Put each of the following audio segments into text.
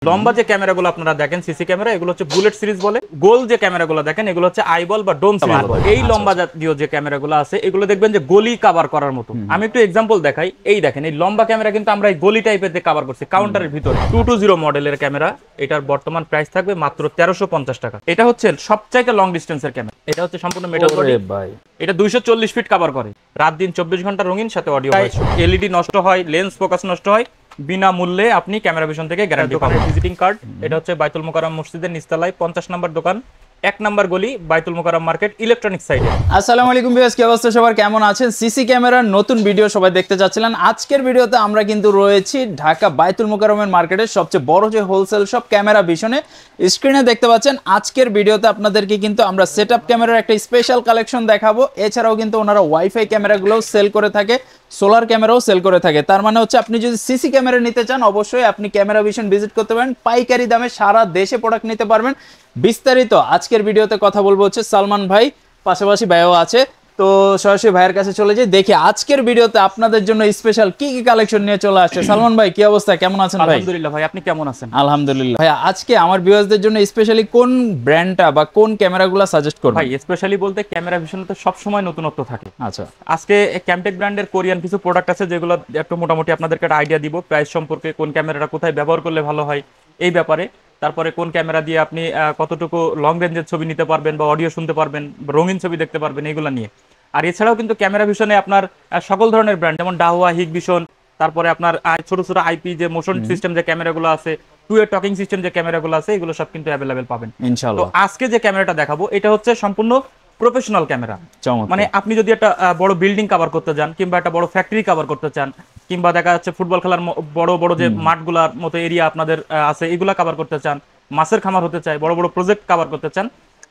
লম্বা যে ক্যামেরাগুলো আপনারা দেখেন সিসি ক্যামেরা, এগুলো হচ্ছে বুলেট সিরিজ বলে। গোল যে ক্যামেরাগুলো দেখেন এগুলো হচ্ছে আইবল বা ডোম সিরিজ বলে। এই লম্বা জাতীয় যে ক্যামেরাগুলো আছে এগুলো দেখবেন যে গলি কভার করার মতো। আমি একটু এক্সাম্পল দেখাই। এই দেখেন এই লম্বা ক্যামেরা কিন্তু আমরা এই গলি টাইপের দিয়ে কভার করছি কাউন্টারের ভিতরে। 220 মডেলের ক্যামেরা, এটার বর্তমান প্রাইস থাকবে মাত্র 1350 টাকা। এটা হচ্ছে সবচাইতে লং ডিস্টেন্সের ক্যামেরা। এটা হচ্ছে সম্পূর্ণ মেটাল বডি। এটা 240 ফিট কভার করে। রাত দিন 24 ঘন্টা রঙিন, সাথে অডিও ভয়েস। এলইডি নষ্ট হয়, লেন্স ফোকাস নষ্ট হয়, বিনামূল্যে আপনি ক্যামেরা ভিশন থেকে গ্যারান্টি পাবেন। Visiting card. এটা হচ্ছে বাইতুল মোকাররম মসজিদের নিচতলায় 50 নম্বর দোকান, 1 নম্বর গলি, বাইতুল মোকাররম মার্কেট, ইলেকট্রনিক সাইডে। আসসালামু আলাইকুম ভিউয়ার্স, কি অবস্থা সবার, কেমন আছেন? সিসি ক্যামেরার নতুন ভিডিও সবাই দেখতে চাচ্ছিলেন। আজকের ভিডিওতে আমরা কিন্তু রয়েছি ঢাকা বাইতুল মোকাররমের মার্কেটের সবচেয়ে বড় যে হোলসেল শপ ক্যামেরা ভিশনে। স্ক্রিনে দেখতে পাচ্ছেন আজকের ভিডিওতে আপনাদেরকে কিন্তু আমরা সেটআপ ক্যামেরার একটা স্পেশাল কালেকশন দেখাবো। এছাড়াও কিন্তু ওনারা ওয়াইফাই ক্যামেরাগুলোও সেল করে থাকে, সোলার ক্যামেরাও সেল করে থাকে। তার মানে হচ্ছে আপনি যদি সিসি ক্যামেরা নিতে চান অবশ্যই আপনি ক্যামেরা ভিশন ভিজিট করতে পারেন। পাইকারি দামে সারা দেশে প্রোডাক্ট নিতে পারবেন। বিস্তারিত আজকের ভিডিওতে কথা বলবো হচ্ছে সালমান ভাই, পাশাপাশি ভাইও আছে। তো সরাসরি ভাইয়ের কাছে চলে যাই, দেখি আজকের ভিডিওতে আপনাদের জন্য স্পেশাল কি কি কালেকশন নিয়ে চলে আসছে। সালমান ভাই, কি অবস্থা, কেমন আছেন ভাই? আলহামদুলিল্লাহ ভাই, আপনি কেমন আছেন? আলহামদুলিল্লাহ ভাই। আজকে আমার ভিউয়ারদের জন্য স্পেশালি কোন ব্র্যান্ডটা বা কোন ক্যামেরাগুলো সাজেস্ট করবেন? ভাই স্পেশালি বলতে ক্যামেরা ভিশনে তো সব সময় নতুনত্ব থাকে। আচ্ছা, আজকে ক্যামটেক ব্র্যান্ডের কোরিয়ান কিছু প্রোডাক্ট আছে যেগুলো একটু মোটামুটি আপনাদেরকে একটা আইডিয়া দিব প্রাইস সম্পর্কে, কোন ক্যামেরাটা কোথায় ব্যবহার করলে ভালো হয় এই ব্যাপারে। তারপরে কোন ক্যামেরা দিয়ে আপনি কতটুকু লং রেঞ্জের ছবি নিতে পারবেন বা অডিও শুনতে পারবেন, রঙিন ছবি দেখতে পারবেন, এইগুলো নিয়ে। আর এছাড়াও কিন্তু ক্যামেরা ভিশনে আপনার সকল ধরনের ব্র্যান্ড, যেমন ডাহুয়া, হিগভিশন, তারপরে আপনার ছোট ছোট আইপি যে মোশন সিস্টেম যে ক্যামেরাগুলো আছে, টু এ টকিং সিস্টেম যে ক্যামেরাগুলো আছে, এগুলো সব কিন্তু অ্যাভেলেবেল পাবেন ইনশাআল্লাহ। তো আজকে যে ক্যামেরাটা দেখাবো এটা হচ্ছে সম্পূর্ণ প্রফেশনাল ক্যামেরা। মানে আপনি যদি একটা বড় বিল্ডিং কভার করতে চান, কিংবা একটা বড় ফ্যাক্টরি কভার করতে চান, কিংবা দেখা যাচ্ছে ফুটবল খেলার বড় বড় যে মাঠগুলোর মতো এরিয়া আপনাদের আছে এগুলা কভার করতে চান, মাছের খামার হতে চায়, বড় বড় প্রজেক্ট কভার করতে চান,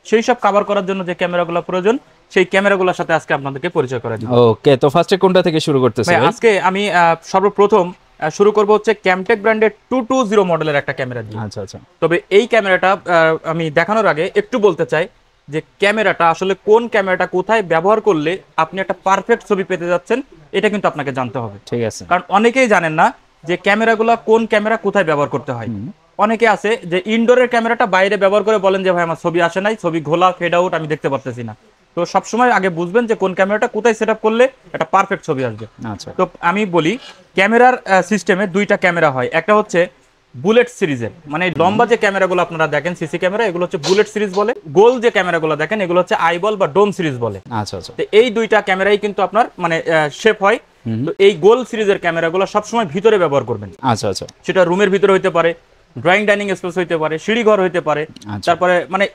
সেই সব কভার করার জন্য যে ক্যামেরাগুলো প্রয়োজন সেই ক্যামেরাগুলোর সাথে আজকে আপনাদেরকে পরিচয় করে দিব। ওকে, তো ফার্স্টে কোনটা থেকে শুরু করতেছি ভাই? আজকে আমি সর্বপ্রথম শুরু করব হচ্ছে ক্যামটেক ব্র্যান্ডের 220 মডেলের একটা ক্যামেরা দিয়ে। আচ্ছা আচ্ছা। তবে এই ক্যামেরাটা আমি দেখানোর আগে একটু বলতে চাই যে ক্যামেরাটা আসলে কোন ক্যামেরাটা কোথায় ব্যবহার করলে আপনি একটা পারফেক্ট ছবি পেতে যাচ্ছেন এটা কিন্তু আপনাকে জানতে হবে। ঠিক আছে। কারণ অনেকেই জানেন না যে ক্যামেরাগুলো কোন ক্যামেরা কোথায় ব্যবহার করতে হয়। অনেকে আছে যে ইনডোরের ক্যামেরাটা বাইরে ব্যবহার করে বলেন যে ভাই আমার ছবি আসে নাই, ছবি ঘোলা, ফেড আউট, আমি দেখতে পারতেছি না। তো সবসময় আগে বুঝবেন যে কোন ক্যামেরাটা কোথায় সেট আপ করলে একটা পারফেক্ট ছবি আসবে। আচ্ছা। তো আমি বলি ক্যামেরার সিস্টেমে দুইটা ক্যামেরা হয়। একটা হচ্ছে বুলেট সিরিজের, মানে লম্বা যে ক্যামেরাগুলো আপনারা দেখেন সিসি ক্যামেরা, এগুলো হচ্ছে বুলেট সিরিজ বলে। গোল যে ক্যামেরাগুলো দেখেন এগুলো হচ্ছে আইবল বা ডোম সিরিজ বলে। আচ্ছা আচ্ছা। তো এই দুইটা ক্যামেরাই কিন্তু আপনার মানে শেপ হয়। তো এই গোল সিরিজের ক্যামেরাগুলো সবসময় ভিতরে ব্যবহার করবেন। আচ্ছা আচ্ছা। সেটা রুমের ভিতরে হইতে পারে, ড্রয়িং ডাইনিং স্পেস হইতে পারে, সিঁড়িঘর হইতে পারে, তারপরে মানে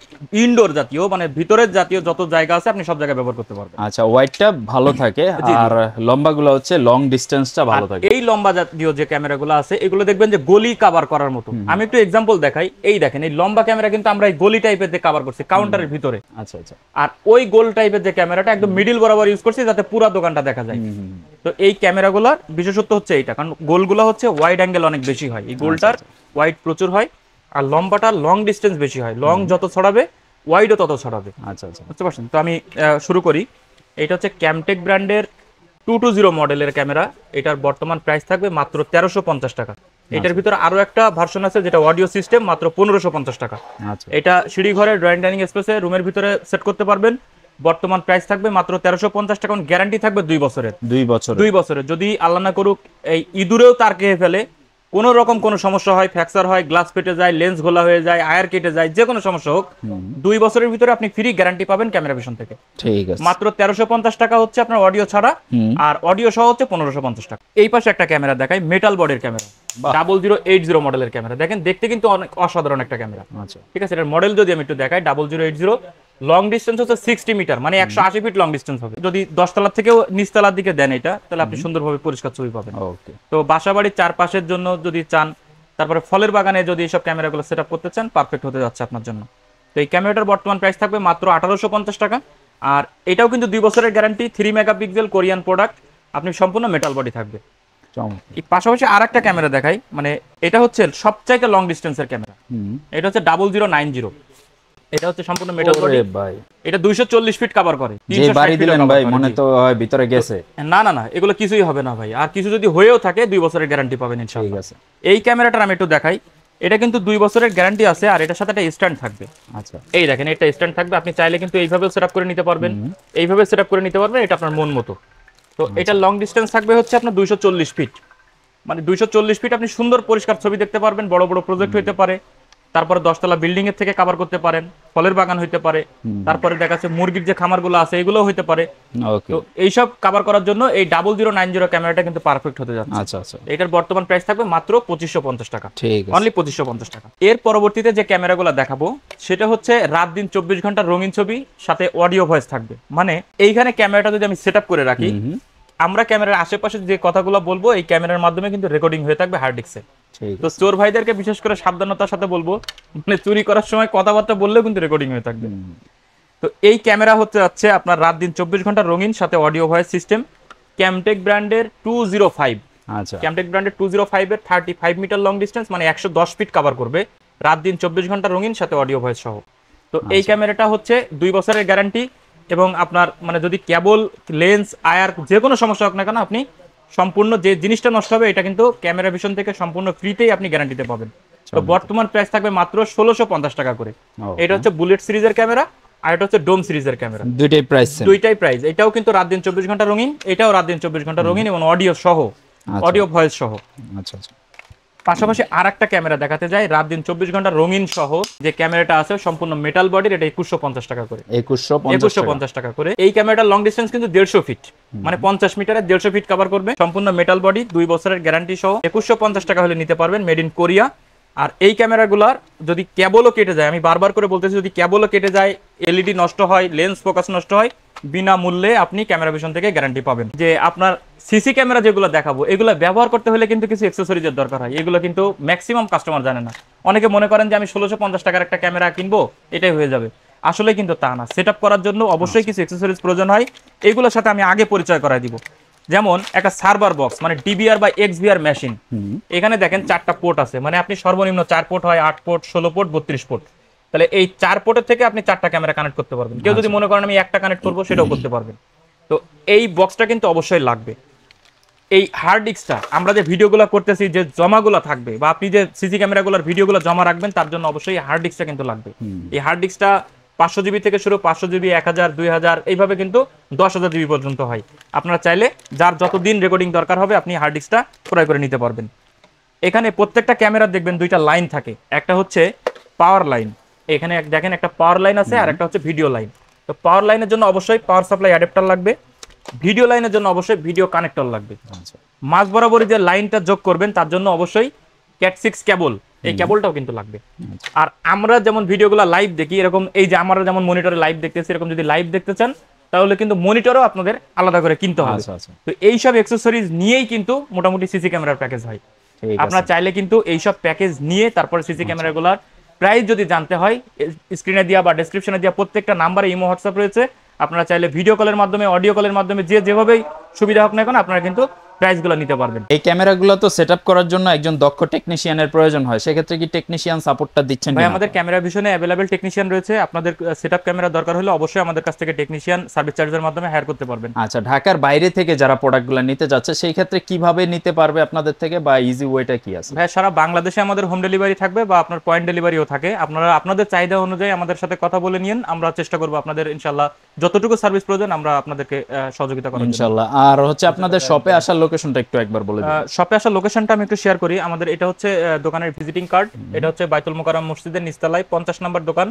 ইনডোর জাতীয় মানে ভিতরের জাতীয় যত জায়গা আছে আপনি সব জায়গায় ব্যবহার করতে পারবেন। আচ্ছা, ওয়াইডটা ভালো থাকে আর লম্বাগুলো হচ্ছে লং ডিসটেন্সটা ভালো থাকে। এই লম্বা জাতীয় যে ক্যামেরাগুলো আছে এগুলো দেখবেন যে গলি কভার করার মতো। আমি একটু এক্সাম্পল দেখাই। এই দেখেন এই লম্বা ক্যামেরা কিন্তু আমরা এই গলি টাইপের দিয়ে কভার করছি কাউন্টারের ভিতরে। আচ্ছা আচ্ছা। আর ওই গোল টাইপের যে ক্যামেরাটা একদম মিডিল বরাবর ইউজ করছি যাতে পুরো দোকানটা দেখা যায়। তো এই ক্যামেরাগুলোর বিশেষত্ব হচ্ছে এইটা, কারণ গোলগুলো হচ্ছে ওয়াইড অ্যাঙ্গেল অনেক বেশি হয়, এই গোলটার ওয়াইড প্রচুর হয়, আর লম্বাটা লং ডিস্টেন্স বেশি হয়। লং যত ছড়াবে ওয়াইডও তত ছড়াবে। আচ্ছা আচ্ছা, বুঝতে পারছেন? তো আমি শুরু করি। এটা হচ্ছে ক্যামটেক ব্র্যান্ডের 220 মডেলের ক্যামেরা। এটার বর্তমান প্রাইস থাকবে মাত্র 1350 টাকা। এটার ভিতরে আরো একটা ভার্সন আছে যেটা অডিও সিস্টেম, মাত্র 1550 টাকা। এটা সিঁড়ি ঘরে, ড্রয়িং ডাইনিং স্পেসে, রুমের ভিতরে সেট করতে পারবেন। বর্তমান প্রাইস থাকবে মাত্র 1350 টাকা। গ্যারান্টি থাকবে 2 বছরের। 2 বছরের। যদি আল্লাহ না করুক এই ইঁদুরেও তার খেয়ে ফেলে, কোন রকম কোনো সমস্যা হয়, ফ্র্যাকচার হয়, গ্লাস ফেটে যায়, লেন্স ঘোলা হয়ে যায়, আয়ার কেটে যায়, যে কোনো সমস্যা হোক 2 বছরের ভিতরে আপনি ফ্রি গ্যারান্টি পাবেন ক্যামেরা ভিশন থেকে। ঠিক আছে। মাত্র 1350 টাকা হচ্ছে আপনার অডিও ছাড়া, আর অডিও সহ হচ্ছে 1550 টাকা। এই পাশে একটা ক্যামেরা দেখাই, মেটাল বডির ক্যামেরা, 0080 মডেলের ক্যামেরা। দেখেন দেখতে কিন্তু অনেক অসাধারণ একটা ক্যামেরা। আচ্ছা, ঠিক আছে। এটার মডেল যদি আমি একটু দেখাই, 0080, লং ডিস্টেন্স হচ্ছে 60 মিটার, মানে 180 ফিট লং ডিস্টেন্স হবে। যদি 10 তলার থেকেও নিচতলার দিকে দেন এটা, তাহলে আপনি সুন্দরভাবে পরিষ্কার ছবি পাবেন। ওকে। তো বাসাবাড়ির চারপাশের জন্য যদি চান, তারপরে ফলের বাগানে যদি এইসব ক্যামেরাগুলো সেট আপ করতে চান, পারফেক্ট হতে যাচ্ছে আপনার জন্য। তো এই ক্যামেরাটার বর্তমান প্রাইস থাকবে মাত্র 1850 টাকা। আর এটাও কিন্তু 2 বছরের গ্যারান্টি, 3 মেগাপিক্সেল কোরিয়ান প্রোডাক্ট, আপনি সম্পূর্ণ মেটাল বডি থাকবে। এই পাশাপাশি আর একটা ক্যামেরা দেখাই, মানে এটা হচ্ছে সবচাইতে লং ডিস্টেন্সের ক্যামেরা। এটা হচ্ছে 0090। এটা হচ্ছে সম্পূর্ণ মেটাল বডি ভাই। এটা 240 ফিট কভার করে। যে বাড়ি দিলেন ভাই মনে তো ভিতরে গেছে। না না না, এগুলো কিছুই হবে না ভাই। আর কিছু যদি হয়েও থাকে 2 বছরের গ্যারান্টি পাবেন ইনশাআল্লাহ। ঠিক আছে। এই ক্যামেরাটার আমি একটু দেখাই। এটা কিন্তু 2 বছরের গ্যারান্টি আছে, আর এটার সাথে একটা স্ট্যান্ড থাকবে। আচ্ছা, এই দেখেন এটা স্ট্যান্ড থাকবে, আপনি চাইলে কিন্তু এইভাবে সেটআপ করে নিতে পারবেন, এইভাবে সেটআপ করে নিতে পারবেন, এটা আপনার মন মতো। তো এটা লং ডিসটেন্স থাকবে হচ্ছে আপনার 240 ফিট, মানে 240 ফিট আপনি সুন্দর পরিষ্কার ছবি দেখতে পারবেন, বড় বড় প্রজেক্ট হইতে পারে, তারপরে 10তলা বিল্ডিং এর থেকে কভার করতে পারেন, ফলের বাগান হইতে পারে, তারপরে দেখা যাচ্ছে মুরগির যে খামারগুলো আছে এগুলোও হইতে পারে। ওকে। তো এইসব কভার করার জন্য এই 0090 ক্যামেরাটা কিন্তু পারফেক্ট হতে যাচ্ছে। আচ্ছা আচ্ছা, এটার বর্তমান প্রাইস থাকবে মাত্র 2550 টাকা, ঠিক আছে। অনলি 2550 টাকা। এর পরবর্তীতে যে ক্যামেরাগুলো দেখাবো সেটা হচ্ছে রাত দিন 24 ঘন্টা রঙিন ছবি, সাথে অডিও ভয়েস থাকবে। মানে এইখানে ক্যামেরাটা যদি আমি সেটআপ করে রাখি, আমরা ক্যামেরার আশেপাশে যে কথাগুলো বলবো এই ক্যামেরার মাধ্যমে কিন্তু রেকর্ডিং হয়ে থাকবে হার্ড ডিস্কে। ঠিক তো চোর ভাইদেরকে বিশেষ করে সাবধানতার সাথে বলবো, মানে চুরি করার সময় কথাবার্তা বললেও কিন্তু রেকর্ডিং হয়ে থাকবে। তো এই ক্যামেরা হচ্ছে যাচ্ছে আপনার রাত দিন 24 ঘন্টা রঙিন, সাথে অডিও ভয়েস সিস্টেম, ক্যামটেক ব্র্যান্ডের 205। আচ্ছা, ক্যামটেক ব্র্যান্ডের 205 এর 35 মিটার লং ডিস্টেন্স, মানে 110 ফিট কভার করবে, রাত দিন 24 ঘন্টা রঙিন, সাথে অডিও ভয়েস সহ। তো এই ক্যামেরাটা হচ্ছে 2 বছরের গ্যারান্টি, এবং আপনার মানে যদি কেবল, লেন্স, আয়ার যে কোনো সমস্যা হোক না কেন, আপনি সম্পূর্ণ যে জিনিসটা নষ্ট হবে এটা কিন্তু ক্যামেরা ভিশন থেকে সম্পূর্ণ ফ্রিতেই আপনি গ্যারান্টিতে পাবেন। তো বর্তমান প্রাইস থাকবে মাত্র 1650 টাকা করে। এটা হচ্ছে বুলেট সিরিজের ক্যামেরা, আর এটা হচ্ছে ডোম সিরিজের ক্যামেরা, দুইটাই প্রাইস সেম। দুইটাই প্রাইস। এটাও কিন্তু রাত দিন 24 ঘন্টা রঙিন, এটাও রাত দিন 24 ঘন্টা রঙিন এবং অডিও সহ, অডিও ভয়েস সহ। আচ্ছা আচ্ছা, পাশাপাশি আরেকটা ক্যামেরা দেখাতে যাই রাত দিন 24 ঘন্টা রঙিন সহ, যে ক্যামেরাটা আছে সম্পূর্ণ মেটাল বডির, এটা 2150 টাকা করে। 2150 টাকা করে। এই ক্যামেরাটার লং ডিসটেন্স কিন্তু 150 ফিট, মানে 50 মিটারে 150 ফিট কভার করবে, সম্পূর্ণ মেটাল বডি, 2 বছরের গ্যারান্টি সহ। 2150 টাকা হলে নিতে পারবেন, মেড ইন কোরিয়া। আর এই ক্যামেরাগুলার যদি কেবলও কেটে যায়, আমি বারবার করে বলতেছি, যদি কেবলও কেটে যায়, এলইডি নষ্ট হয়, লেন্স ফোকাস নষ্ট হয়, বিনামূল্যে আপনি ক্যামেরা ভিশন থেকে গ্যারান্টি পাবেন। যে আপনার সিসি ক্যামেরা যেগুলো দেখাবো, এগুলো ব্যবহার করতে হলে কিন্তু কিছু অ্যাকসেসরিজের দরকার হয়, এগুলো কিন্তু ম্যাক্সিমাম কাস্টমার জানে না। অনেকে মনে করেন যে আমি 1650 টাকার একটা ক্যামেরা কিনবো, এটাই হয়ে যাবে, আসলে কিন্তু তা না। সেটআপ করার জন্য অবশ্যই কিছু অ্যাকসেসরিজ প্রয়োজন হয়, এগুলোর সাথে আমি আগে পরিচয় করাই দিব। যেমন একটা সার্ভার বক্স, মানে ডিবিআর বা এক্সবিআর মেশিন। এখানে দেখেন 4টা পোর্ট আছে, মানে আপনি সর্বনিম্ন 4 পোর্ট হয়, 8 পোর্ট, 16 পোর্ট, 32 পোর্ট। তাহলে এই 4 পোর্টের থেকে আপনি 4টা ক্যামেরা কানেক্ট করতে পারবেন। কেউ যদি মনে করেন আমি একটা কানেক্ট করবো, সেটাও করতে পারবেন। তো এই বক্সটা কিন্তু অবশ্যই লাগবে। এই হার্ড ডিস্কটা আমরা যে ভিডিওগুলো করতেছি, যে জমাগুলো থাকবে, বা আপনি যে সিসি ক্যামেরাগুলোর ভিডিওগুলো জমা রাখবেন, তার জন্য অবশ্যই হার্ড ডিস্কটা কিন্তু লাগবে। এই হার্ড ডিস্কটা 500 জিবি থেকে শুরু, 500 জিবি, 1000, 2000, এইভাবে কিন্তু 10,000 জিবি পর্যন্ত হয়। আপনারা চাইলে যার যতদিন রেকর্ডিং দরকার হবে, আপনি হার্ড ডিস্কটা ক্রয় করে নিতে পারবেন। এখানে প্রত্যেকটা ক্যামেরা দেখবেন 2টা লাইন থাকে, একটা হচ্ছে পাওয়ার লাইন, এখানে দেখেন একটা পাওয়ার লাইন আছে, আর একটা হচ্ছে ভিডিও লাইন। তো পাওয়ার লাইনের জন্য অবশ্যই পাওয়ার সাপ্লাই অ্যাডাপ্টার লাগবে, ভিডিও লাইনের জন্য অবশ্যই ভিডিও কানেক্টর লাগবে। মাঝ বরাবরই যে লাইনটা যোগ করবেন, তার জন্য অবশ্যই ক্যাট 6 কেবল, এই কেবলটাও কিন্তু লাগবে। আর আমরা যেমন ভিডিওগুলো লাইভ দেখি, এরকম এই যে আমরা যেমন মনিটরে লাইভ দেখতেছি, এরকম যদি লাইভ দেখতে চান, তাহলে কিন্তু মনিটরও আপনাদের আলাদা করে কিনতে হবে। তো এইসব অ্যাকসেসরিজ নিয়েই কিন্তু মোটামুটি সিসি ক্যামেরার প্যাকেজ হয়। আপনারা চাইলে কিন্তু এইসব প্যাকেজ নিয়ে তারপরে সিসি ক্যামেরাগুলোর প্রাইস যদি জানতে হয়, স্ক্রিনে দেওয়া বা ডেসক্রিপশনে দেওয়া প্রত্যেকটা নাম্বারে ইমো, হোয়াটসঅ্যাপ রয়েছে। আপনারা চাইলে ভিডিও কলের মাধ্যমে, অডিও কলের মাধ্যমে, যেভাবেই সুবিধা হোক না কেন, আপনারা কিন্তু প্রাইসগুলো নিতে পারবেন। এই ক্যামেরাগুলো তো সেটআপ করার জন্য একজন দক্ষ টেকনিশিয়ানের প্রয়োজন হয়, সেক্ষেত্রে কি টেকনিশিয়ান সাপোর্টটা দিচ্ছেন? ভাই, আমাদের ক্যামেরা ভিশনে অ্যাভেলেবেল টেকনিশিয়ান রয়েছে। আপনাদের সেটআপ ক্যামেরা দরকার হলে অবশ্যই আমাদের কাছ থেকে টেকনিশিয়ান সার্ভিস চার্জের মাধ্যমে হায়ার করতে পারবেন। আচ্ছা, ঢাকার বাইরে থেকে যারা প্রোডাক্টগুলো নিতে যাচ্ছে, সেই ক্ষেত্রে কিভাবে নিতে পারবে আপনাদের থেকে, বা ইজি ওয়েটা কি আছে? ভাই, সারা বাংলাদেশে আমাদের হোম ডেলিভারি থাকবে, বা আপনার পয়েন্ট ডেলিভারিও থাকে। আপনারা আপনাদের চাহিদা অনুযায়ী আমাদের সাথে কথা বলে নিন, আমরা চেষ্টা করব আপনাদের ইনশাআল্লাহ যতটুকু সার্ভিস প্রয়োজন আমরা আপনাদেরকে সহযোগিতা করব ইনশাআল্লাহ। আর হচ্ছে আপনাদের শপে আসার লোকেশনটা একটু একবার বলে দিন। শপে আসার লোকেশনটা আমি একটু শেয়ার করি। আমাদের এটা হচ্ছে দোকানের ভিজিটিং কার্ড, এটা হচ্ছে বাইতুল মোকাররম মসজিদের নিচতলায় 50 নম্বর দোকান,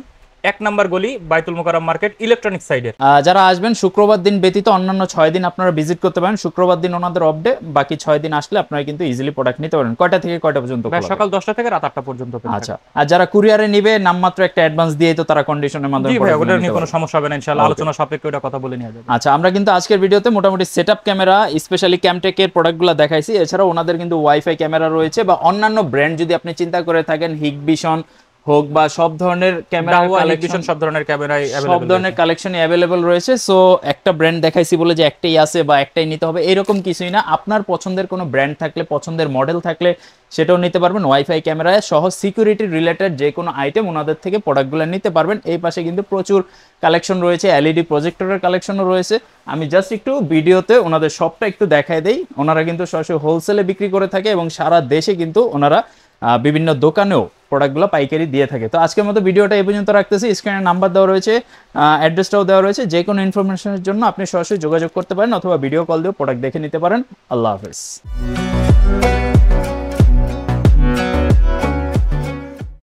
1 নম্বর গলি, বাইতুল মোকাররম মার্কেট, ইলেকট্রনিক সাইডের। যারা আসবেন শুক্রবার দিন ব্যতীত অন্যান্য 6 দিন আপনারা ভিজিট করতে পারেন। শুক্রবার দিন ওনাদের অফ ডে, বাকি 6 দিন আসলে আপনারা কিন্তু ইজিলি প্রোডাক্ট নিতে পারেন। কয়টা থেকে কয়টা পর্যন্ত? সকাল 10টা থেকে রাত 8টা পর্যন্ত। আচ্ছা, আর যারা কুরিয়ারে নেবে নামমাত্র একটা অ্যাডভান্স দিয়ে তো তারা কন্ডিশনের মাধ্যমে ওটা নিয়ে কোনো সমস্যা হবে না, ইনশাআল্লাহ আলোচনা সাপেক্ষে ওটা কথা বলে নিয়ে যাবে। আচ্ছা, আমরা কিন্তু আজকের ভিডিওতে মোটামুটি সেটআপ ক্যামেরা, স্পেশালি ক্যামটেকের প্রোডাক্টগুলো দেখাইছি। এছাড়াও ওনাদের কিন্তু ওয়াইফাই ক্যামেরা রয়েছে, বা অন্যান্য ব্র্যান্ড যদি আপনি চিন্তা করে থাকেন, হিগভিশন হোক বা সব ধরনের ক্যামেরা কালেকশন, সব ধরনের ক্যামেরাই সব ধরনের কালেকশনই অ্যাভেলেবল রয়েছে। সো একটা ব্র্যান্ড দেখাইছি বলে যে একটাই আছে বা একটাই নিতে হবে এরকম কিছুই না। আপনার পছন্দের কোনো ব্র্যান্ড থাকলে, পছন্দের মডেল থাকলে সেটাও নিতে পারবেন। ওয়াইফাই ক্যামেরায় সহ সিকিউরিটি রিলেটেড যে কোনো আইটেম ওনাদের থেকে প্রোডাক্টগুলো নিতে পারবেন। এই পাশে কিন্তু প্রচুর কালেকশন রয়েছে, এলইডি প্রজেক্টরের কালেকশনও রয়েছে। আমি জাস্ট একটু ভিডিওতে ওনাদের শপটা একটু দেখাই দেই। ওনারা কিন্তু সরাসরি হোলসেলে বিক্রি করে থাকে এবং সারা দেশে কিন্তু ওনারা বিভিন্ন দোকানেও প্রোডাক্টগুলো পাইকারি দিয়ে থাকে। তো আজকের মতো ভিডিওটা এই পর্যন্ত রাখতেছি। স্ক্রিনে নাম্বার দেওয়া রয়েছে, অ্যাড্রেসটাও দেওয়া রয়েছে। যে কোনো ইনফরমেশনের জন্য আপনি সরাসরি যোগাযোগ করতে পারেন অথবা ভিডিও কল দিয়েও প্রোডাক্ট দেখে নিতে পারেন। আল্লাহ হাফেজ।